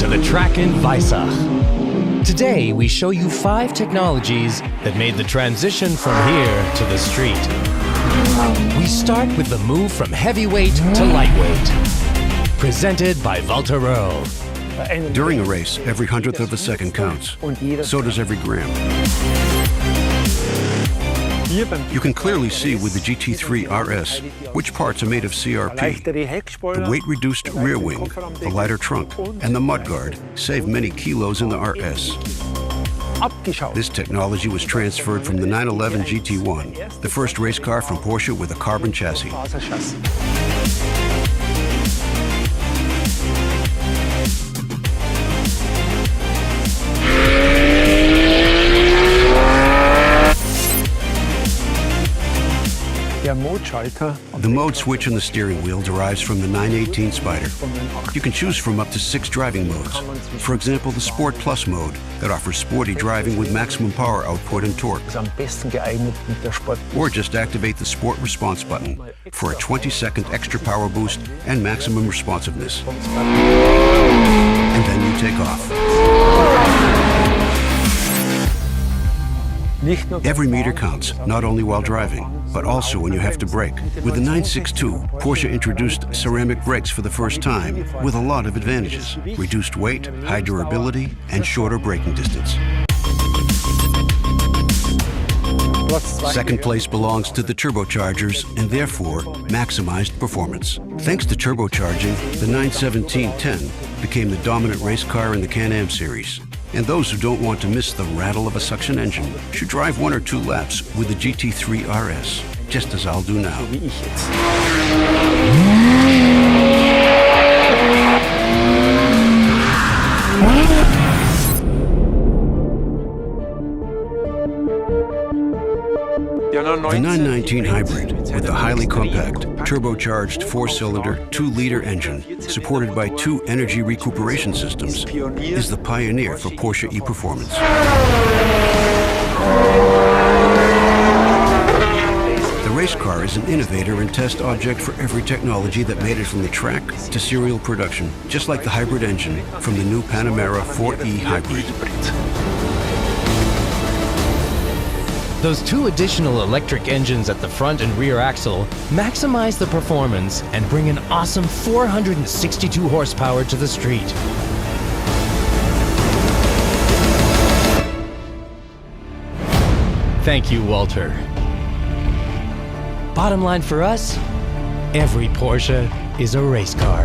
to the track in Weissach. Today, we show you 5 technologies that made the transition from here to the street. We start with the move from heavyweight to lightweight. Presented by Walter Röhrl. During a race, every hundredth of a second counts. So does every gram. You can clearly see with the GT3 RS which parts are made of CRP. The weight-reduced rear wing, the lighter trunk, and the mudguard save many kilos in the RS. This technology was transferred from the 911 GT1, the first race car from Porsche with a carbon chassis. The mode switch on the steering wheel derives from the 918 Spider. You can choose from up to 6 driving modes. For example, the Sport Plus mode that offers sporty driving with maximum power output and torque. Or just activate the Sport Response button for a 20-second extra power boost and maximum responsiveness. And then you take off. Every meter counts, not only while driving, but also when you have to brake. With the 962, Porsche introduced ceramic brakes for the first time with a lot of advantages. Reduced weight, high durability, and shorter braking distance. Second place belongs to the turbochargers and therefore maximized performance. Thanks to turbocharging, the 917-10 became the dominant race car in the Can-Am series. And those who don't want to miss the rattle of a suction engine should drive 1 or 2 laps with the GT3 RS, just as I'll do now. The 919 Hybrid, with the highly compact, turbocharged 4-cylinder, 2-liter engine, supported by 2 energy recuperation systems, is the pioneer for Porsche e-performance. The race car is an innovator and test object for every technology that made it from the track to serial production, just like the hybrid engine from the new Panamera 4e Hybrid. Those 2 additional electric engines at the front and rear axle maximize the performance and bring an awesome 462 horsepower to the street. Thank you, Walter. Bottom line for us, every Porsche is a race car.